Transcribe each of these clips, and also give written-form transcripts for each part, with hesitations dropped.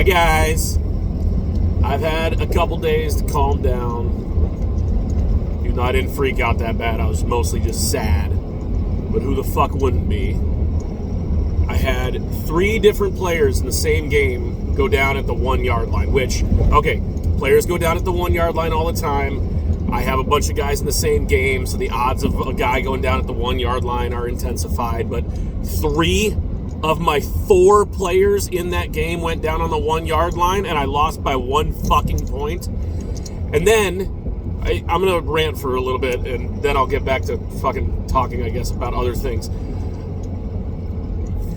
Hi guys. I've had a couple days to calm down. You know, I didn't freak out that bad. I was mostly just sad. But who the fuck wouldn't be? I had 3 different players in the same game go down at the 1 yard line, which, okay, players go down at the 1 yard line all the time. I have a bunch of guys in the same game, so the odds of a guy going down at the 1 yard line are intensified. But 3 of my 4 players in that game went down on the 1 yard line, and I lost by 1 fucking point. And then I'm going to rant for a little bit, and then I'll get back to fucking talking, I guess, about other things.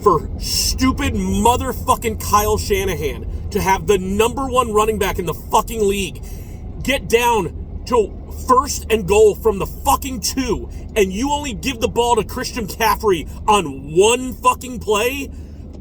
For stupid motherfucking Kyle Shanahan to have the number 1 running back in the fucking league get down to 1st and goal from the fucking 2, and you only give the ball to Christian McCaffrey on 1 fucking play?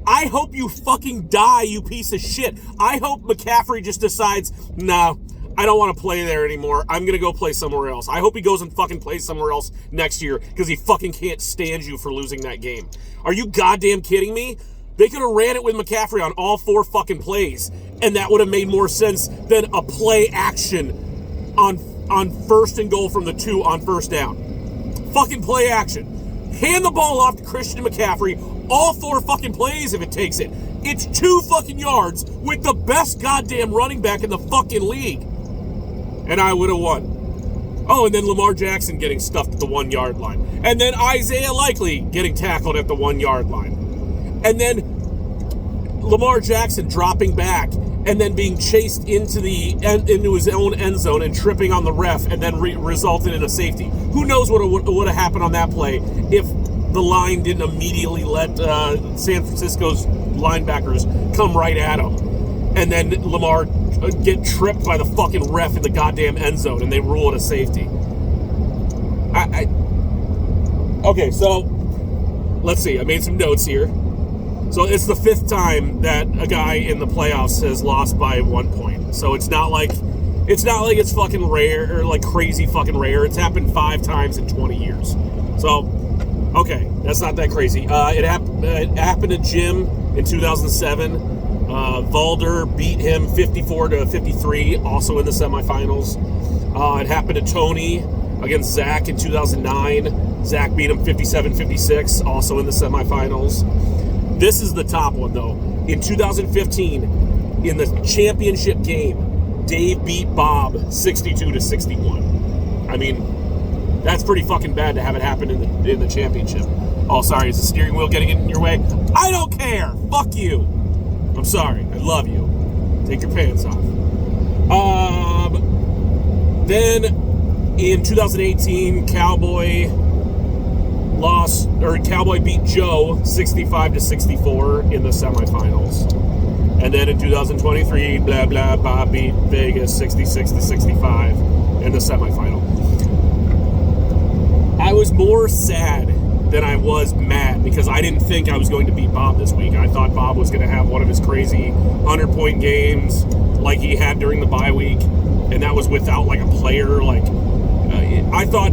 I hope you fucking die, you piece of shit. I hope McCaffrey just decides, nah, I don't want to play there anymore. I'm going to go play somewhere else. I hope he goes and fucking plays somewhere else next year because he fucking can't stand you for losing that game. Are you goddamn kidding me? They could have ran it with McCaffrey on all 4 fucking plays, and that would have made more sense than a play action on 1st and goal from the 2 on 1st down. Fucking play action. Hand the ball off to Christian McCaffrey all 4 fucking plays if it takes it. It's 2 fucking yards with the best goddamn running back in the fucking league. And I would have won. Oh, and then Lamar Jackson getting stuffed at the 1 yard line. And then Isaiah Likely getting tackled at the 1 yard line. And then Lamar Jackson dropping back and then being chased into his own end zone and tripping on the ref and then resulted in a safety. Who knows what would have happened on that play if the line didn't immediately let San Francisco's linebackers come right at him. And then Lamar get tripped by the fucking ref in the goddamn end zone and they rule it a safety. Okay, so let's see. I made some notes here. So it's the 5th time that a guy in the playoffs has lost by 1 point. So it's not like it's fucking rare or like crazy fucking rare. It's happened 5 times in 20 years. So, okay, that's not that crazy. It happened to Jim in 2007. Valder beat him 54-53, also in the semifinals. It happened to Tony against Zach in 2009. Zach beat him 57-56, also in the semifinals. This is the top one, though. In 2015, in the championship game, Dave beat Bob 62-61. I mean, that's pretty fucking bad to have it happen in the championship. Oh, sorry, is the steering wheel getting in your way? I don't care. Fuck you. I'm sorry. I love you. Take your pants off. Then in 2018, Cowboy beat Joe 65-64 in the semifinals. And then in 2023, Bob beat Vegas 66-65 in the semifinal. I was more sad than I was mad because I didn't think I was going to beat Bob this week. I thought Bob was going to have one of his crazy 100-point games like he had during the bye week, and that was without like a player. I thought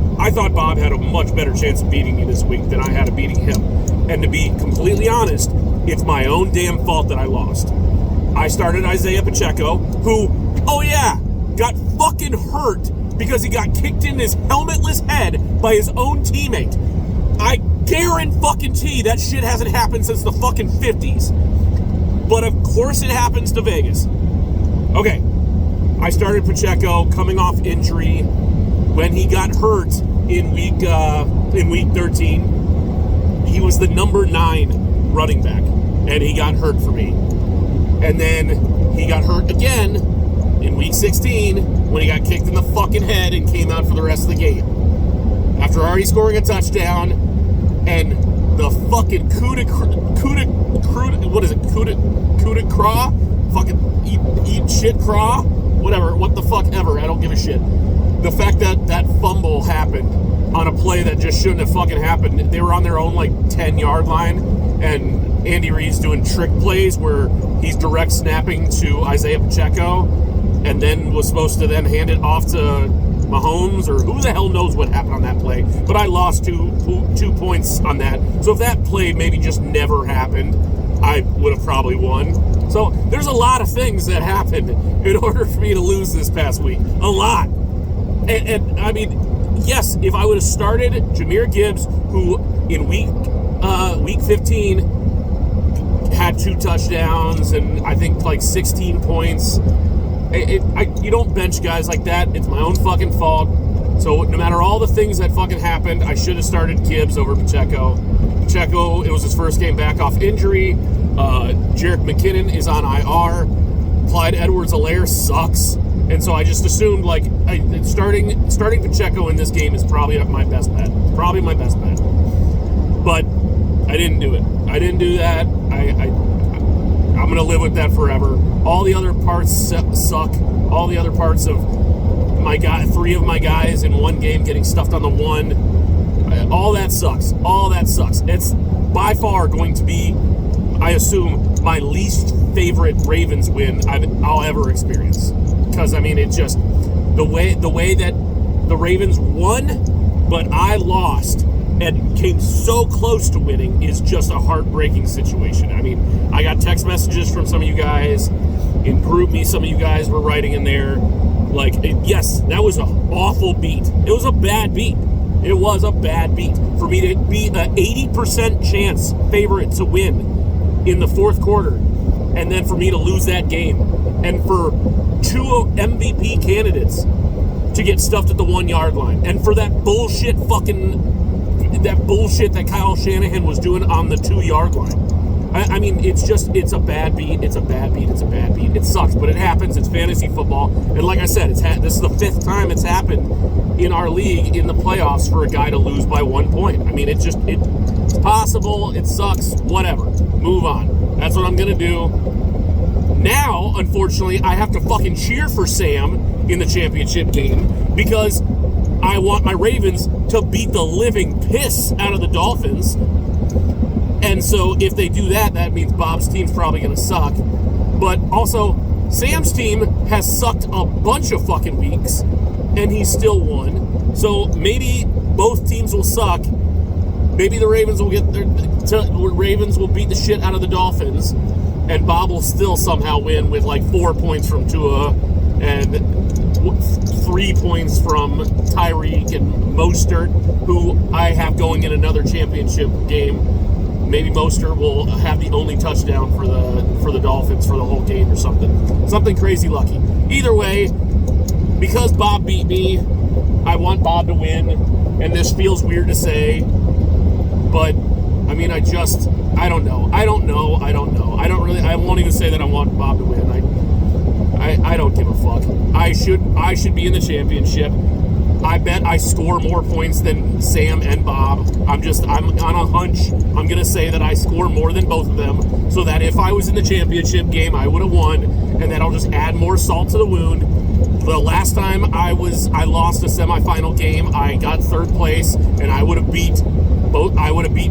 Bob had a much better chance of beating me this week than I had of beating him. And to be completely honest, it's my own damn fault that I lost. I started Isaiah Pacheco, who, oh yeah, got fucking hurt because he got kicked in his helmetless head by his own teammate. I guarantee that shit hasn't happened since the fucking 50s. But of course it happens to Vegas. Okay, I started Pacheco coming off injury. When he got hurt in week 13, he was the number 9 running back, and he got hurt for me. And then he got hurt again in week 16 when he got kicked in the fucking head and came out for the rest of the game. After already scoring a touchdown, and the fucking coup de craw? Fucking eat shit craw? Whatever, what the fuck ever, I don't give a shit. The fact that fumble happened on a play that just shouldn't have fucking happened. They were on their own 10-yard line, and Andy Reid's doing trick plays where he's direct snapping to Isaiah Pacheco and then was supposed to then hand it off to Mahomes, or who the hell knows what happened on that play. But I lost two points on that. So if that play maybe just never happened, I would have probably won. So there's a lot of things that happened in order for me to lose this past week. A lot. And I mean, yes, if I would have started Jahmyr Gibbs, who in week 15 had 2 touchdowns and I think like 16 points. You don't bench guys like that. It's my own fucking fault. So no matter all the things that fucking happened, I should have started Gibbs over Pacheco. Pacheco, it was his first game back off injury. Jerick McKinnon is on IR. Clyde Edwards-Helaire sucks. And so I just assumed, like, starting Pacheco in this game is probably my best bet. Probably my best bet. But I didn't do it. I didn't do that. I'm going to live with that forever. All the other parts suck. All the other parts of 3 of my guys in one game getting stuffed on the 1. All that sucks. All that sucks. It's by far going to be, I assume, my least favorite Ravens win I'll ever experience. Because, I mean, it's just the way that the Ravens won, but I lost and came so close to winning is just a heartbreaking situation. I mean, I got text messages from some of you guys. In GroupMe, some of you guys were writing in there. Like, yes, that was an awful beat. It was a bad beat. It was a bad beat. For me to be an 80% chance favorite to win in the fourth quarter, and then for me to lose that game, and for 2 MVP candidates to get stuffed at the 1-yard line, and for that bullshit that Kyle Shanahan was doing on the 2-yard line. I mean, it's a bad beat. It's a bad beat. It's a bad beat. It sucks, but it happens. It's fantasy football. And like I said, this is the 5th time it's happened in our league in the playoffs for a guy to lose by 1 point. I mean, it's possible. It sucks. Whatever. Move on. That's what I'm going to do. Now, unfortunately, I have to fucking cheer for Sam in the championship game because I want my Ravens to beat the living piss out of the Dolphins. And so if they do that, that means Bob's team's probably going to suck. But also, Sam's team has sucked a bunch of fucking weeks, and he still won. So maybe both teams will suck. Maybe the Ravens will Ravens will beat the shit out of the Dolphins, and Bob will still somehow win with like 4 points from Tua and 3 points from Tyreek and Mostert, who I have going in another championship game. Maybe Mostert will have the only touchdown for the Dolphins for the whole game or something crazy lucky. Either way, because Bob beat me, I want Bob to win, and this feels weird to say, but I mean, I don't know. I won't even say that I want Bob to win. I don't give a fuck. I should be in the championship. I bet I score more points than Sam and Bob. I'm on a hunch. I'm going to say that I score more than both of them so that if I was in the championship game, I would have won, and that'll just add more salt to the wound. The last time I lost a semifinal game, I got 3rd place, and I would have beat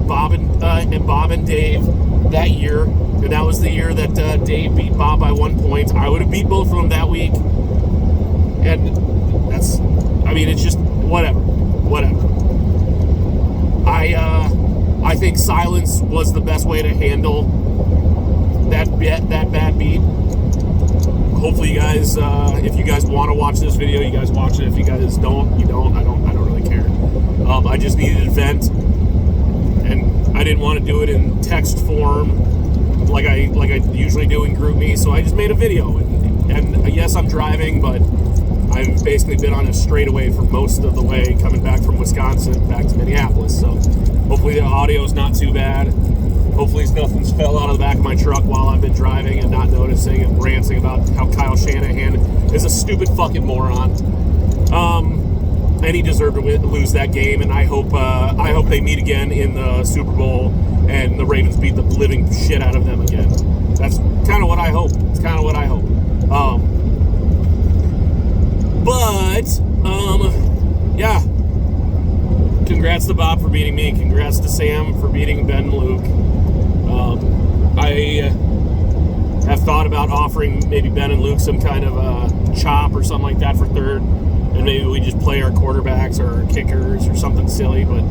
Bob and Dave that year, and that was the year that Dave beat Bob by 1 point. I would have beat both of them that week, and it's just whatever. I think silence was the best way to handle that bad beat. Hopefully, you guys, if you guys want to watch this video, you guys watch it. If you guys don't, you don't. I don't really care. I just needed to vent, and I didn't want to do it in text form like I usually do in GroupMe. So I just made a video, and yes, I'm driving, but I've basically been on a straightaway for most of the way coming back from Wisconsin back to Minneapolis. So hopefully the audio's not too bad. Hopefully nothing's fell out of the back of my truck while I've been driving and not noticing and ranting about how Kyle Shanahan is a stupid fucking moron. And he deserved to lose that game. And I hope they meet again in the Super Bowl and the Ravens beat the living shit out of them again. That's kind of what I hope. It's kind of what I hope. Yeah. Congrats to Bob for beating me. Congrats to Sam for beating Ben and Luke. I have thought about offering maybe Ben and Luke some kind of chop or something like that for 3rd. And maybe we just play our quarterbacks or our kickers or something silly. But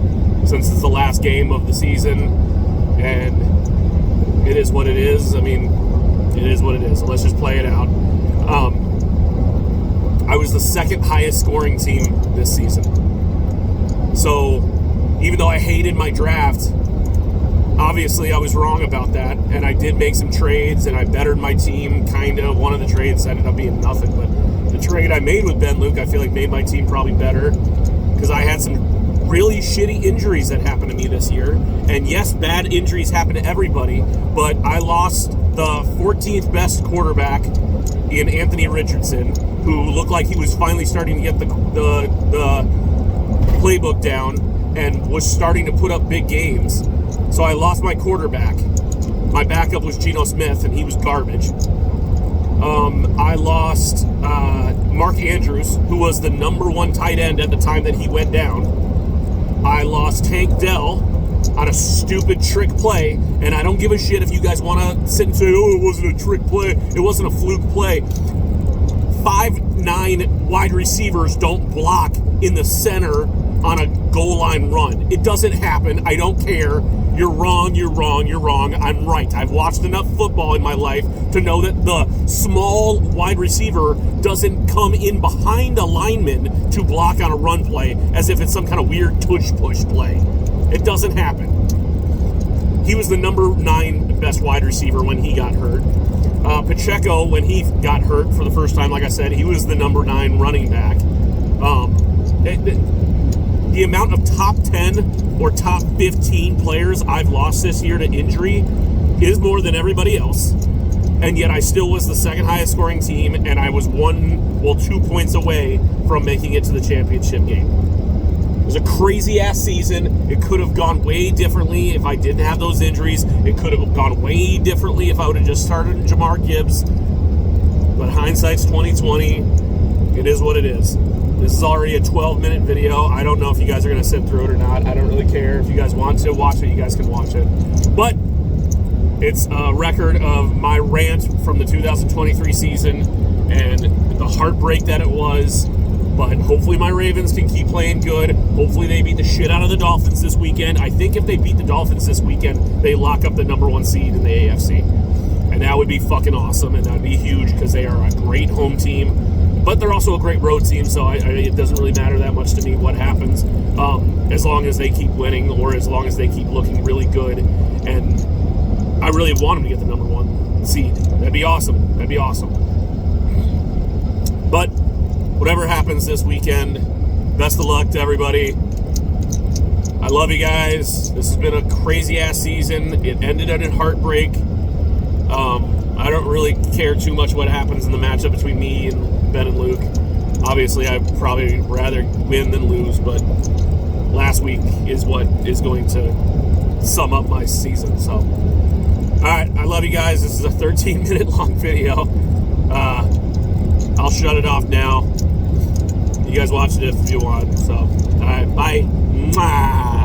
since it's the last game of the season and it is what it is, I mean, It is what it is. So let's just play it out. I was the second highest scoring team this season. So even though I hated my draft, obviously I was wrong about that, and I did make some trades, and I bettered my team, kind of. One of the trades ended up being nothing, but the trade I made with Ben Luke, I feel like made my team probably better, because I had some really shitty injuries that happened to me this year. And yes, bad injuries happen to everybody, but I lost the 14th best quarterback in Anthony Richardson, who looked like he was finally starting to get the playbook down and was starting to put up big games. So I lost my quarterback. My backup was Geno Smith, and he was garbage. I lost Mark Andrews, who was the number one tight end at the time that he went down. I lost Tank Dell on a stupid trick play, and I don't give a shit if you guys want to sit and say, oh, it wasn't a trick play, it wasn't a fluke play. 5'9" wide receivers don't block in the center on a goal line run. It doesn't happen. I don't care. You're wrong, you're wrong, you're wrong. I'm right. I've watched enough football in my life to know that the small wide receiver doesn't come in behind a lineman to block on a run play as if it's some kind of weird tush-push play. It doesn't happen. He was the number 9 best wide receiver when he got hurt. Pacheco, when he got hurt for the first time, like I said, he was the number 9 running back. The amount of top 10 or top 15 players I've lost this year to injury is more than everybody else. And yet I still was the second highest scoring team, and I was 2 points away from making it to the championship game. It was a crazy ass season. It could have gone way differently if I didn't have those injuries. It could have gone way differently if I would have just started Jamar Gibbs. But hindsight's 2020. It is what it is. This is already a 12-minute video. I don't know if you guys are going to sit through it or not. I don't really care. If you guys want to watch it, you guys can watch it. But it's a record of my rant from the 2023 season and the heartbreak that it was. But hopefully my Ravens can keep playing good. Hopefully they beat the shit out of the Dolphins this weekend. I think if they beat the Dolphins this weekend, they lock up the number 1 seed in the AFC. And that would be fucking awesome, and that would be huge because they are a great home team. But they're also a great road team, so it doesn't really matter that much to me what happens, as long as they keep winning or as long as they keep looking really good. And I really want them to get the number 1 seed. That'd be awesome. That'd be awesome. But whatever happens this weekend, best of luck to everybody. I love you guys. This has been a crazy-ass season. It ended in a heartbreak. I don't really care too much what happens in the matchup between me and Ben and Luke. Obviously, I'd probably rather win than lose, but last week is what is going to sum up my season. So, all right, I love you guys. This is a 13-minute long video. I'll shut it off now. You guys watch it if you want. So, all right, bye. Mwah.